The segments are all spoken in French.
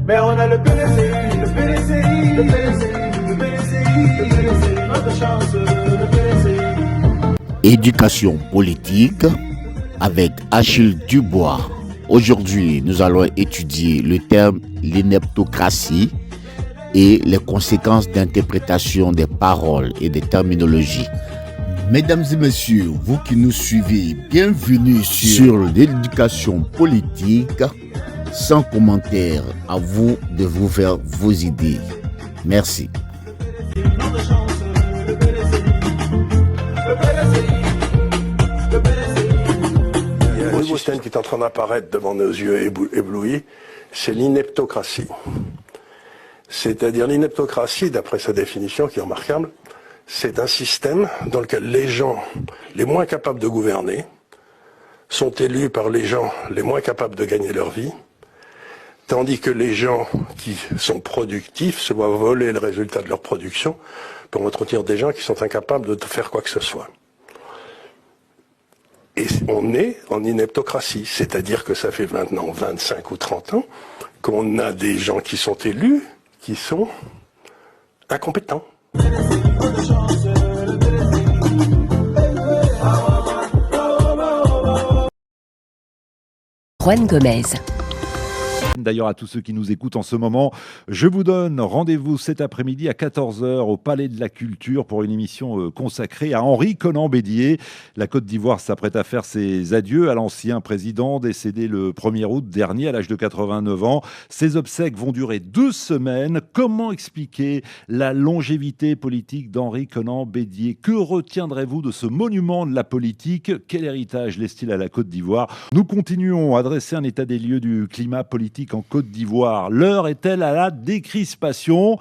Mais on a le PDCI, le PDCI, le PDCI, le PDCI, le PDCI, notre chance, le PDCI. Éducation politique avec Achille Dubois. Aujourd'hui, nous allons étudier le terme l'ineptocratie et les conséquences d'interprétation des paroles et des terminologies. Mesdames et messieurs, vous qui nous suivez, bienvenue sur l'éducation politique. Sans commentaire, à vous de vous faire vos idées. Merci. Il y a un nouveau système qui est en train d'apparaître devant nos yeux éblouis, c'est l'ineptocratie. C'est-à-dire l'ineptocratie, d'après sa définition qui est remarquable, c'est un système dans lequel les gens les moins capables de gouverner sont élus par les gens les moins capables de gagner leur vie, tandis que les gens qui sont productifs se voient voler le résultat de leur production pour entretenir des gens qui sont incapables de faire quoi que ce soit. Et on est en ineptocratie, c'est-à-dire que ça fait maintenant 25 ou 30 ans qu'on a des gens qui sont élus, qui sont incompétents. Juan Gomez. D'ailleurs, à tous ceux qui nous écoutent en ce moment, je vous donne rendez-vous cet après-midi à 14h au Palais de la Culture pour une émission consacrée à Henri Konan Bédier. La Côte d'Ivoire s'apprête à faire ses adieux à l'ancien président décédé le 1er août dernier à l'âge de 89 ans. Ses obsèques vont durer 2 semaines. Comment expliquer la longévité politique d'Henri Konan Bédier? Que retiendrez-vous de ce monument de la politique? Quel héritage laisse-t-il à la Côte d'Ivoire? Nous continuons à dresser un état des lieux du climat politique en Côte d'Ivoire. L'heure est-elle à la décrispation?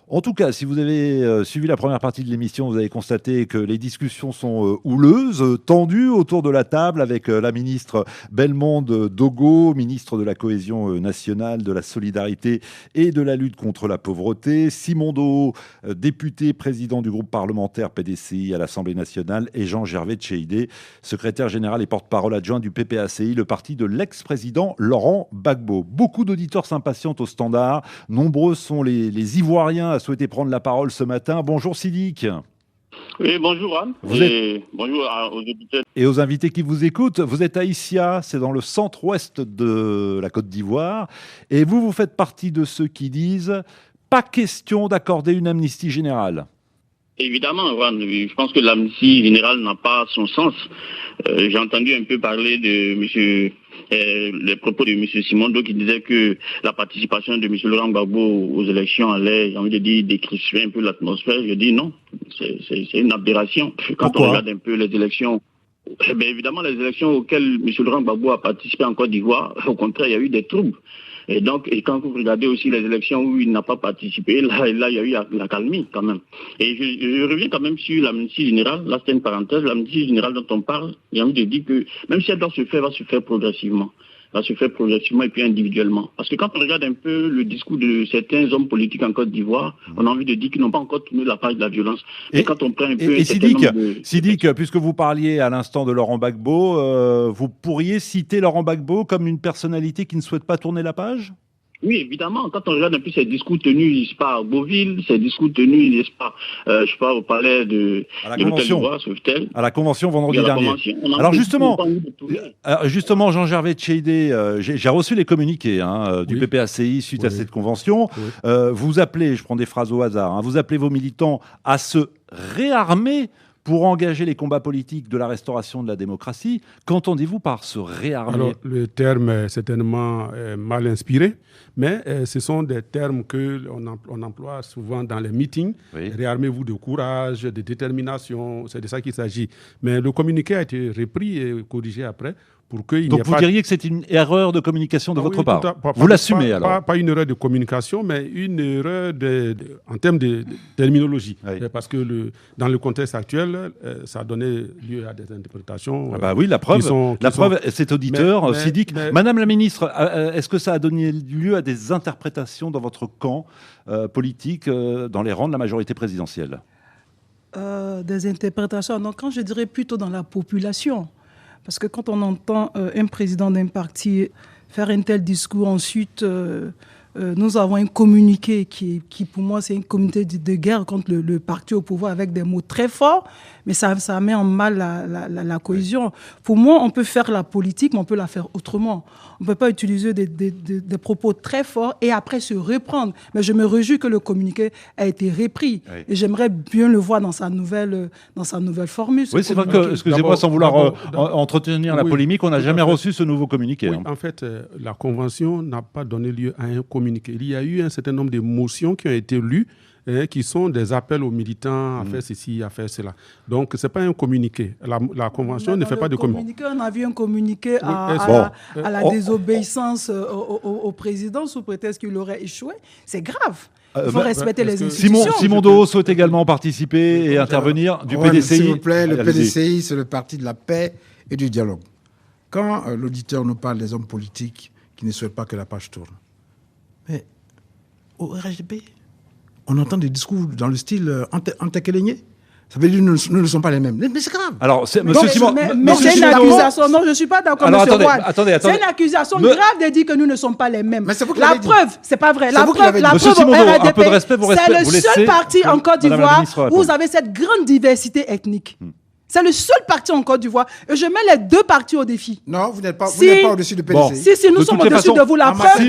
En tout cas, si vous avez suivi la première partie de l'émission, vous avez constaté que les discussions sont houleuses, tendues autour de la table avec la ministre Bellemonde Dogo, ministre de la Cohésion nationale, de la solidarité et de la lutte contre la pauvreté, Simon Doho, député président du groupe parlementaire PDCI à l'Assemblée nationale, et Jean-Gervais Tcheidé, secrétaire général et porte-parole adjoint du PPACI, le parti de l'ex-président Laurent Gbagbo. Beaucoup d'auditeurs s'impatientent au standard. Nombreux sont les Ivoiriens a souhaité prendre la parole ce matin. Bonjour Sidique. Oui, bonjour Anne. Bonjour aux députés. Et aux invités qui vous écoutent. Vous êtes à Issia, c'est dans le centre-ouest de la Côte d'Ivoire. Et vous faites partie de ceux qui disent « pas question d'accorder une amnistie générale ». Évidemment, Juan, je pense que l'amnistie générale n'a pas son sens. J'ai entendu un peu parler de les propos de M. Simondo qui disait que la participation de M. Laurent Gbagbo aux élections allait, j'ai envie de dire, décrisper un peu l'atmosphère. Je dis non, c'est une aberration. Quand Pourquoi? on regarde un peu les élections, évidemment, les élections auxquelles M. Laurent Gbagbo a participé en Côte d'Ivoire, au contraire, il y a eu des troubles. Et quand vous regardez aussi les élections où il n'a pas participé, là, il y a eu la calmie quand même. Et je reviens quand même sur l'amnistie générale. Là, c'est une parenthèse. L'amnistie générale dont on parle, j'ai envie de dire que même si elle doit se faire, elle va se faire progressivement. Va se faire progressivement et puis individuellement. Parce que quand on regarde un peu le discours de certains hommes politiques en Côte d'Ivoire, on a envie de dire qu'ils n'ont pas encore tourné la page de la violence. Et quand on prend un peu... Sidique, puisque vous parliez à l'instant de Laurent Gbagbo, vous pourriez citer Laurent Gbagbo comme une personnalité qui ne souhaite pas tourner la page ? Oui, évidemment, quand on regarde un peu ces discours tenus, je sais pas, à Beauville, ces discours tenus, je sais pas, au palais de l'Hôtel d'Ivoire, Sauvetel. À la Convention vendredi dernier. Alors justement, Jean-Gervais Tcheidé, j'ai reçu les communiqués du PPACI suite à cette convention. Oui. Vous appelez, je prends des phrases au hasard, vous appelez vos militants à se réarmer pour engager les combats politiques de la restauration de la démocratie. Qu'entendez-vous par se réarmer? Alors, le terme est certainement mal inspiré, mais ce sont des termes qu'on emploie souvent dans les meetings. Oui. Réarmez-vous de courage, de détermination, c'est de ça qu'il s'agit. Mais le communiqué a été repris et corrigé après. Donc vous diriez que c'est une erreur de communication de votre part. Vous l'assumez alors? Pas une erreur de communication, mais une erreur en termes de terminologie. Oui. Parce que dans le contexte actuel, ça a donné lieu à des interprétations. Oui, la preuve, cet auditeur, Sidique. Madame la ministre, est-ce que ça a donné lieu à des interprétations dans votre camp politique, dans les rangs de la majorité présidentielle? Des interprétations. Donc, quand je dirais plutôt dans la population. Parce que quand on entend un président d'un parti faire un tel discours, ensuite nous avons un communiqué qui pour moi, c'est une communauté de guerre contre le parti au pouvoir avec des mots très forts, mais ça met en mal la cohésion. Pour moi, on peut faire la politique, mais on peut la faire autrement. On ne peut pas utiliser des propos très forts et après se reprendre. Mais je me réjouis que le communiqué a été repris. Oui. Et j'aimerais bien le voir dans sa nouvelle formule. Oui, c'est vrai que, excusez-moi, sans vouloir entretenir la polémique, on n'a jamais reçu ce nouveau communiqué. Oui, en fait, la Convention n'a pas donné lieu à un communiqué. Il y a eu un certain nombre de motions qui ont été lues, qui sont des appels aux militants à faire ceci, à faire cela. Donc, ce n'est pas un communiqué. La Convention ne fait pas de communiqué. On a vu un communiqué à la désobéissance au président sous prétexte qu'il aurait échoué. C'est grave. Il faut respecter les institutions. Simon Doho souhaite également participer et intervenir du PDCI. S'il vous plaît, le PDCI, c'est le parti de la paix et du dialogue. Quand l'auditeur nous parle des hommes politiques qui ne souhaitent pas que la page tourne, mais au RHDP, on entend des discours dans le style antékélénier. Ça veut dire que nous ne sommes pas les mêmes. Mais c'est grave. Alors, monsieur Simon... Mais c'est une accusation. Non, je ne suis pas d'accord, monsieur Roy. Attendez. C'est une accusation grave de dire que nous ne sommes pas les mêmes. Mais c'est vous qui la preuve, c'est pas vrai. La preuve monsieur Simon Doho, un peu de respect, c'est le seul parti en Côte d'Ivoire où vous avez cette grande diversité ethnique. C'est le seul parti en Côte d'Ivoire. Et je mets les deux partis au défi. Non, vous n'êtes pas au-dessus du PDC. Bon. Si, nous sommes au-dessus de vous. La preuve,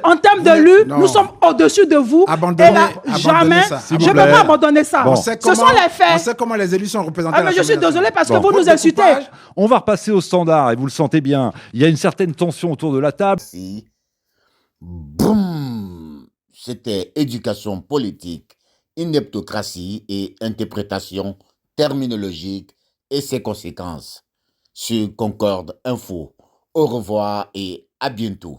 en termes de lu, nous sommes au-dessus de vous. Abandonnez jamais. Je ne peux pas abandonner ça. Bon. Ce sont les faits. On sait comment les élus sont représentés. Mais je suis désolé parce que vous nous insultez. On va repasser au standard et vous le sentez bien. Il y a une certaine tension autour de la table. Boum. C'était éducation politique, ineptocratie et interprétation terminologique et ses conséquences sur Concorde Info. Au revoir et à bientôt.